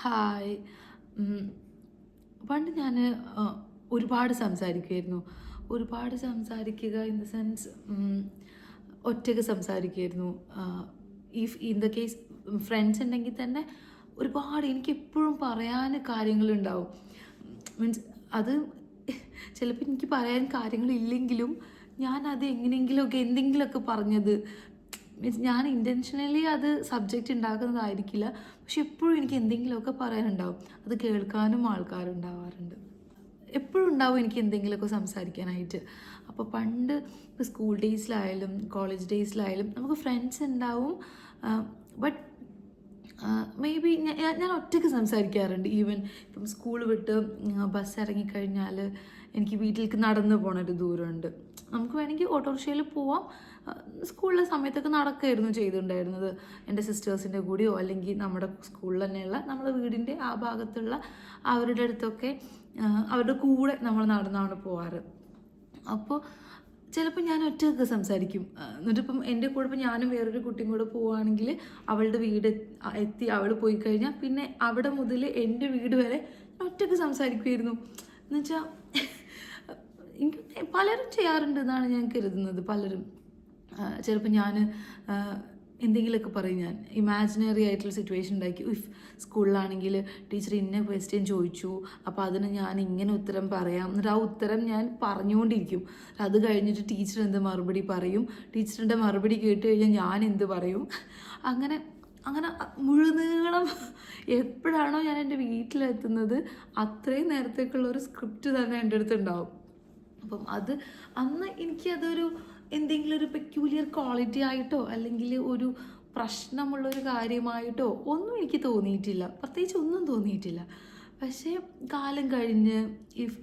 Hi. ഉം, പണ്ട് ഞാൻ ഒരുപാട് സംസാരിക്കുമായിരുന്നു. ഒരുപാട് സംസാരിക്കുക ഇൻ ദ സെൻസ് ഒറ്റയ്ക്ക് സംസാരിക്കുമായിരുന്നു. If in the case friends ഉണ്ടെങ്കിൽ തന്നെ ഒരുപാട് എനിക്കെപ്പോഴും പറയാൻ കാര്യങ്ങളുണ്ടാവും. മീൻസ് അത് ചിലപ്പോൾ എനിക്ക് പറയാൻ കാര്യങ്ങളില്ലെങ്കിലും ഞാനത് എങ്ങനെയെങ്കിലുമൊക്കെ എന്തെങ്കിലുമൊക്കെ പറഞ്ഞത് മീൻസ് ഞാൻ ഇൻറ്റൻഷനലി അത് സബ്ജക്റ്റ് ഉണ്ടാക്കുന്നതായിരിക്കില്ല. പക്ഷെ എപ്പോഴും എനിക്ക് എന്തെങ്കിലുമൊക്കെ പറയാനുണ്ടാവും. അത് കേൾക്കാനും ആൾക്കാരുണ്ടാവാറുണ്ട്. എപ്പോഴും ഉണ്ടാവും എനിക്ക് എന്തെങ്കിലുമൊക്കെ സംസാരിക്കാനായിട്ട്. അപ്പോൾ പണ്ട് ഇപ്പോൾ സ്കൂൾ ഡേയ്സിലായാലും കോളേജ് ഡേയ്സിലായാലും നമുക്ക് ഫ്രണ്ട്സ് ഉണ്ടാവും. ബട്ട് മേ ബി ഞാൻ ഒറ്റയ്ക്ക് സംസാരിക്കാറുണ്ട്. ഈവൻ ഇപ്പം സ്കൂൾ വിട്ട് ബസ് ഇറങ്ങിക്കഴിഞ്ഞാൽ എനിക്ക് വീട്ടിലേക്ക് നടന്നു പോകണൊരു ദൂരമുണ്ട്. നമുക്ക് വേണമെങ്കിൽ ഓട്ടോറിക്ഷയിൽ പോവാം. സ്കൂളിലെ സമയത്തൊക്കെ നടക്കുകയായിരുന്നു ചെയ്തിട്ടുണ്ടായിരുന്നത്. എൻ്റെ സിസ്റ്റേഴ്സിൻ്റെ കൂടെയോ അല്ലെങ്കിൽ നമ്മുടെ സ്കൂളിൽ തന്നെയുള്ള നമ്മുടെ വീടിൻ്റെ ആ ഭാഗത്തുള്ള അവരുടെ അടുത്തൊക്കെ അവരുടെ കൂടെ നമ്മൾ നടന്നാണ് പോവാറ്. അപ്പോൾ ചിലപ്പോൾ ഞാൻ ഒറ്റയ്ക്ക് സംസാരിക്കും. എന്നിട്ടിപ്പം എൻ്റെ കൂടെ ഇപ്പം ഞാനും വേറൊരു കുട്ടിയും കൂടെ പോവുകയാണെങ്കിൽ അവളുടെ വീട് എത്തി അവൾ പോയി കഴിഞ്ഞാൽ പിന്നെ അവിടെ മുതൽ എൻ്റെ വീട് വരെ ഒറ്റയ്ക്ക് സംസാരിക്കുമായിരുന്നു. എന്നുവെച്ചാൽ എനിക്ക് പലരും ചെയ്യാറുണ്ട് എന്നാണ് ഞാൻ കരുതുന്നത്. പലരും ചിലപ്പോൾ ഞാൻ എന്തെങ്കിലുമൊക്കെ പറയും. ഞാൻ ഇമാജിനറി ആയിട്ടുള്ള സിറ്റുവേഷൻ ഉണ്ടാക്കി. ഇഫ് സ്കൂളിലാണെങ്കിൽ ടീച്ചർ ഇന്ന ക്വസ്റ്റ്യൻ ചോദിച്ചു, അപ്പോൾ അതിന് ഞാൻ ഇങ്ങനെ ഉത്തരം പറയാം. എന്നിട്ട് ആ ഉത്തരം ഞാൻ പറഞ്ഞുകൊണ്ടിരിക്കും. അത് കഴിഞ്ഞിട്ട് ടീച്ചർ എന്ത് മറുപടി പറയും, ടീച്ചറിൻ്റെ മറുപടി കേട്ട് കഴിഞ്ഞാൽ ഞാൻ എന്ത് പറയും. അങ്ങനെ അങ്ങനെ മുഴുനീളം എപ്പോഴാണോ ഞാൻ എൻ്റെ വീട്ടിലെത്തുന്നത് അത്രയും നേരത്തേക്കുള്ള ഒരു സ്ക്രിപ്റ്റ് തന്നെ എൻ്റെ അടുത്ത് ഉണ്ടാവും. അപ്പം അത് അന്ന് എനിക്കതൊരു എന്തെങ്കിലും ഒരു പെക്യൂലിയർ ക്വാളിറ്റി ആയിട്ടോ അല്ലെങ്കിൽ ഒരു പ്രശ്നമുള്ളൊരു കാര്യമായിട്ടോ ഒന്നും എനിക്ക് തോന്നിയിട്ടില്ല. പ്രത്യേകിച്ച് ഒന്നും തോന്നിയിട്ടില്ല. പക്ഷേ കാലം കഴിഞ്ഞ് ഇഫ്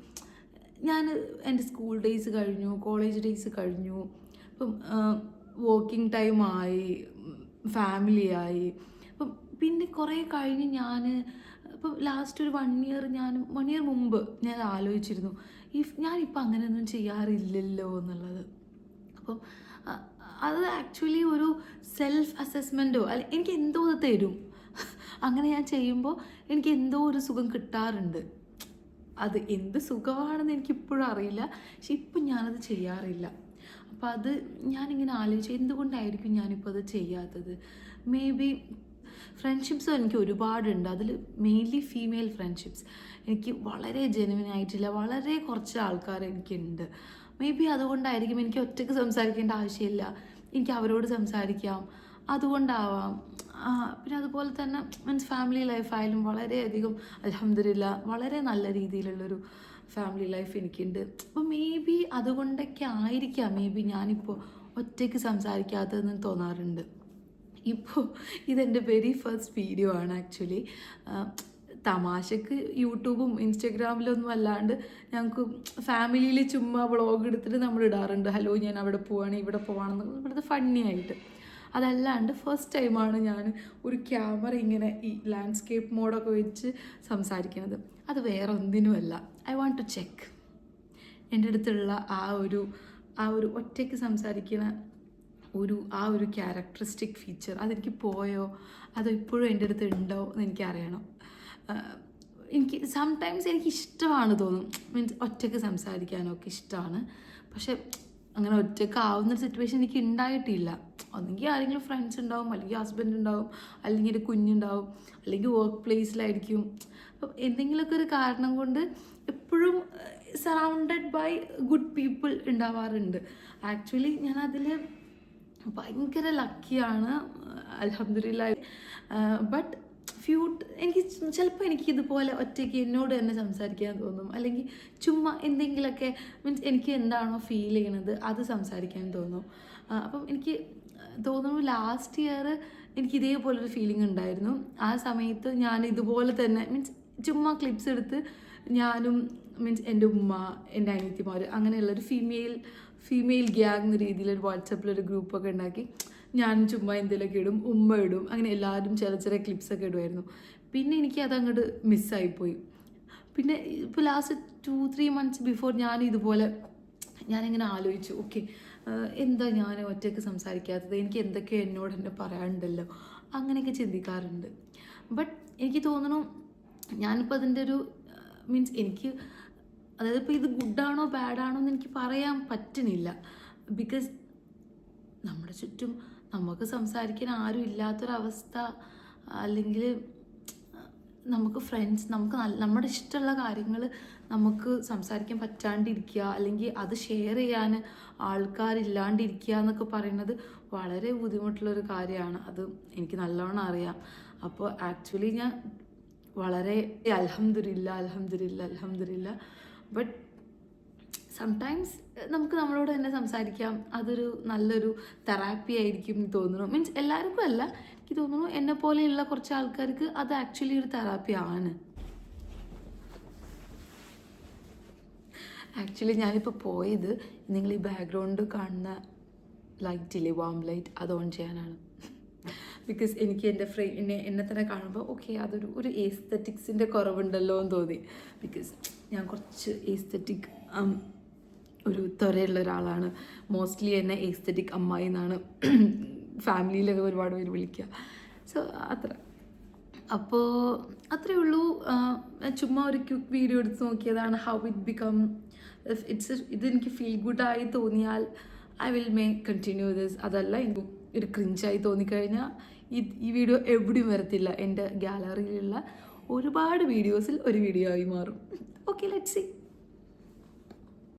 ഞാൻ എൻ്റെ സ്കൂൾ ഡേയ്സ് കഴിഞ്ഞു, കോളേജ് ഡേയ്സ് കഴിഞ്ഞു, ഇപ്പം വർക്കിംഗ് ടൈമായി, ഫാമിലിയായി. അപ്പം പിന്നെ കുറേ കഴിഞ്ഞ് ഞാൻ ഇപ്പം ലാസ്റ്റ് ഒരു 1 ഇയർ 1 ഇയർ മുമ്പ് ഞാൻ ആലോചിച്ചിരുന്നു ഇഫ് ഞാനിപ്പോൾ അങ്ങനെയൊന്നും ചെയ്യാറില്ലല്ലോ എന്നുള്ളത്. അപ്പം അത് ആക്ച്വലി ഒരു സെൽഫ് അസസ്മെൻറ്റോ അല്ല എനിക്ക് എന്തോ അത് തരും. അങ്ങനെ ഞാൻ ചെയ്യുമ്പോൾ എനിക്ക് എന്തോ ഒരു സുഖം കിട്ടാറുണ്ട്. അത് എന്ത് സുഖമാണെന്ന് എനിക്കിപ്പോഴും അറിയില്ല. പക്ഷെ ഇപ്പം ഞാനത് ചെയ്യാറില്ല. അപ്പോൾ അത് ഞാനിങ്ങനെ ആലോചിച്ചു എന്തുകൊണ്ടായിരിക്കും ഞാനിപ്പോൾ അത് ചെയ്യാത്തത്. മേ ബി ഫ്രണ്ട്ഷിപ്സും എനിക്ക് ഒരുപാടുണ്ട്. അതിൽ മെയിൻലി ഫീമെയിൽ ഫ്രണ്ട്ഷിപ്സ് എനിക്ക് വളരെ ജെനുവിൻ ആയിട്ടില്ല. വളരെ കുറച്ച് ആൾക്കാർ എനിക്കുണ്ട്. മേ ബി അതുകൊണ്ടായിരിക്കും എനിക്ക് ഒറ്റയ്ക്ക് സംസാരിക്കേണ്ട ആവശ്യമില്ല, എനിക്ക് അവരോട് സംസാരിക്കാം, അതുകൊണ്ടാവാം. പിന്നെ അതുപോലെ തന്നെ മീൻസ് ഫാമിലി ലൈഫായാലും വളരെയധികം അൽഹംദുലില്ലാ വളരെ നല്ല രീതിയിലുള്ളൊരു ഫാമിലി ലൈഫ് എനിക്കുണ്ട്. അപ്പോൾ മേ ബി അതുകൊണ്ടൊക്കെ ആയിരിക്കാം മേ ബി ഞാനിപ്പോൾ ഒറ്റയ്ക്ക് സംസാരിക്കാത്തതെന്ന് തോന്നാറുണ്ട്. ഇപ്പോൾ ഇതെൻ്റെ വെരി ഫസ്റ്റ് വീഡിയോ ആണ് ആക്ച്വലി. തമാശക്ക് യൂട്യൂബും ഇൻസ്റ്റഗ്രാമിലൊന്നും അല്ലാണ്ട് ഞങ്ങൾക്ക് ഫാമിലിയിൽ ചുമ്മാ വ്ളോഗ് എടുത്തിട്ട് നമ്മൾ ഇടാറുണ്ട്. ഹലോ ഞാൻ അവിടെ പോവാണ് ഇവിടെ പോവാണെന്ന് ഇവിടുത്തെ ഫണ്ണി ആയിട്ട്. അതല്ലാണ്ട് ഫസ്റ്റ് ടൈമാണ് ഞാൻ ഒരു ക്യാമറ ഇങ്ങനെ ഈ ലാൻഡ്സ്കേപ്പ് മോഡൊക്കെ വെച്ച് സംസാരിക്കുന്നത്. അത് വേറെ ഒന്നിനുമല്ല, ഐ വാണ്ട് ടു ചെക്ക് എൻ്റെ അടുത്തുള്ള ആ ഒരു ഒറ്റയ്ക്ക് സംസാരിക്കുന്ന ആ ഒരു ക്യാരക്ടറിസ്റ്റിക് ഫീച്ചർ അതെനിക്ക് പോയോ അതോ ഇപ്പോഴും എൻ്റെ അടുത്ത് ഉണ്ടോ എന്ന് എനിക്കറിയണം. എനിക്ക് സംടൈംസ് എനിക്ക് ഇഷ്ടമാണ് തോന്നും. മീൻസ് ഒറ്റയ്ക്ക് സംസാരിക്കാനൊക്കെ ഇഷ്ടമാണ്. പക്ഷെ അങ്ങനെ ഒറ്റയ്ക്ക് ആവുന്ന സിറ്റുവേഷൻ എനിക്ക് ഉണ്ടായിട്ടില്ല. ഒന്നെങ്കിൽ ആരെങ്കിലും ഫ്രണ്ട്സ് ഉണ്ടാവും, അല്ലെങ്കിൽ ഹസ്ബൻഡ് ഉണ്ടാവും, അല്ലെങ്കിൽ ഒരു കുഞ്ഞുണ്ടാവും, അല്ലെങ്കിൽ വർക്ക് പ്ലേസിലായിരിക്കും. അപ്പം എന്തെങ്കിലുമൊക്കെ ഒരു കാരണം കൊണ്ട് എപ്പോഴും സറൗണ്ടഡ് ബൈ ഗുഡ് പീപ്പിൾ ഉണ്ടാവാറുണ്ട്. ആക്ച്വലി ഞാനതിൽ ഭയങ്കര ലക്കിയാണ് അൽഹംദുലില്ലാ. ബട്ട് എനിക്ക് ചിലപ്പോൾ ഇതുപോലെ ഒറ്റയ്ക്ക് എന്നോട് തന്നെ സംസാരിക്കാൻ തോന്നും, അല്ലെങ്കിൽ ചുമ്മാ എന്തെങ്കിലുമൊക്കെ മീൻസ് എനിക്ക് എന്താണോ ഫീൽ ചെയ്യണത് അത് സംസാരിക്കാൻ തോന്നും. അപ്പം എനിക്ക് തോന്നുന്നു ലാസ്റ്റ് ഇയർ എനിക്ക് ഇതേപോലൊരു ഫീലിംഗ് ഉണ്ടായിരുന്നു. ആ സമയത്ത് ഞാൻ ഇതുപോലെ തന്നെ മീൻസ് ചുമ്മാ ക്ലിപ്സ് എടുത്ത് ഞാനും മീൻസ് എൻ്റെ ഉമ്മ, എൻ്റെ അനിയത്തിമാർ അങ്ങനെയുള്ളൊരു ഫീമെയിൽ ഗ്യാങ് എന്ന രീതിയിലൊരു വാട്സപ്പിലൊരു ഗ്രൂപ്പൊക്കെ ഉണ്ടാക്കി ഞാൻ ചുമ്മാ എന്തെങ്കിലുമൊക്കെ ഇടും, ഉമ്മ ഇടും, അങ്ങനെ എല്ലാവരും ചെറിയ ക്ലിപ്സൊക്കെ ഇടുമായിരുന്നു. പിന്നെ എനിക്ക് അതങ്ങോട്ട് മിസ്സായിപ്പോയി. പിന്നെ ഇപ്പോൾ ലാസ്റ്റ് 2-3 months ബിഫോർ ഞാനിങ്ങനെ ആലോചിച്ചു, ഓക്കെ എന്താ ഞാൻ ഒറ്റയ്ക്ക് സംസാരിക്കാത്തത്, എനിക്ക് എന്തൊക്കെയോ എന്നോട് തന്നെ പറയാനുണ്ടല്ലോ, അങ്ങനെയൊക്കെ ചിന്തിക്കാറുണ്ട്. ബട്ട് എനിക്ക് തോന്നുന്നു ഞാനിപ്പോൾ അതിൻ്റെ ഒരു മീൻസ് എനിക്ക് അതായത് ഇപ്പോൾ ഇത് ഗുഡാണോ ബാഡാണോ എന്ന് എനിക്ക് പറയാൻ പറ്റുന്നില്ല. ബിക്കോസ് നമ്മുടെ ചുറ്റും നമുക്ക് സംസാരിക്കാൻ ആരും ഇല്ലാത്തൊരവസ്ഥ, അല്ലെങ്കിൽ നമുക്ക് ഫ്രണ്ട്സ്, നമുക്ക് നമ്മുടെ ഇഷ്ടമുള്ള കാര്യങ്ങൾ നമുക്ക് സംസാരിക്കാൻ പറ്റാണ്ടിരിക്കുക, അല്ലെങ്കിൽ അത് ഷെയർ ചെയ്യാൻ ആൾക്കാരില്ലാണ്ടിരിക്കുക എന്നൊക്കെ പറയുന്നത് വളരെ ബുദ്ധിമുട്ടുള്ളൊരു കാര്യമാണ്. അത് എനിക്ക് നല്ലോണം അറിയാം. അപ്പോൾ ആക്ച്വലി ഞാൻ വളരെ അൽഹംദുലില്ലാ. ബട്ട് സംടൈംസ് നമുക്ക് നമ്മളോട് തന്നെ സംസാരിക്കാം. അതൊരു നല്ലൊരു തെറാപ്പി ആയിരിക്കും എന്ന് തോന്നുന്നു. മീൻസ് എല്ലാവർക്കും അല്ല, എനിക്ക് തോന്നുന്നു എന്നെ പോലെയുള്ള കുറച്ച് ആൾക്കാർക്ക് അത് ആക്ച്വലി ഒരു തെറാപ്പി ആണ്. ആക്ച്വലി ഞാനിപ്പോൾ പോയത് നിങ്ങൾ ഈ ബാക്ക്ഗ്രൗണ്ട് കാണുന്ന ലൈറ്റില്ലേ, വാം ലൈറ്റ്, അത് ഓൺ ചെയ്യാനാണ്. ബിക്കോസ് എനിക്ക് എൻ്റെ എന്നെ തന്നെ കാണുമ്പോൾ ഓക്കെ അതൊരു ഏസ്തറ്റിക്സിൻ്റെ കുറവുണ്ടല്ലോ എന്ന് തോന്നി. ബിക്കോസ് ഞാൻ കുറച്ച് ഏസ്തറ്റിക് ഒരു ത്വരയുള്ള ഒരാളാണ്. മോസ്റ്റ്ലി എന്നെ ഏസ്തറ്റിക് അമ്മായി എന്നാണ് ഫാമിലിയിലൊക്കെ ഒരുപാട് പേര് വിളിക്കുക. സോ അപ്പോൾ അത്രയേ ഉള്ളൂ. ചുമ്മാ ഒരു ക്വിക്ക് വീഡിയോ എടുത്ത് നോക്കിയതാണ്. ഹൗ ഇറ്റ് ബിക്കം ഇതെനിക്ക് ഫീൽ ഗുഡായി തോന്നിയാൽ ഐ വിൽ കണ്ടിന്യൂ ദിസ്. അതല്ല എനിക്ക് ഒരു ക്രിഞ്ചായി തോന്നിക്കഴിഞ്ഞാൽ ഈ വീഡിയോ എവിടെയും വരത്തില്ല. എൻ്റെ ഗാലറിയിലുള്ള ഒരുപാട് വീഡിയോസിൽ ഒരു വീഡിയോ ആയി മാറും. Okay, let's see.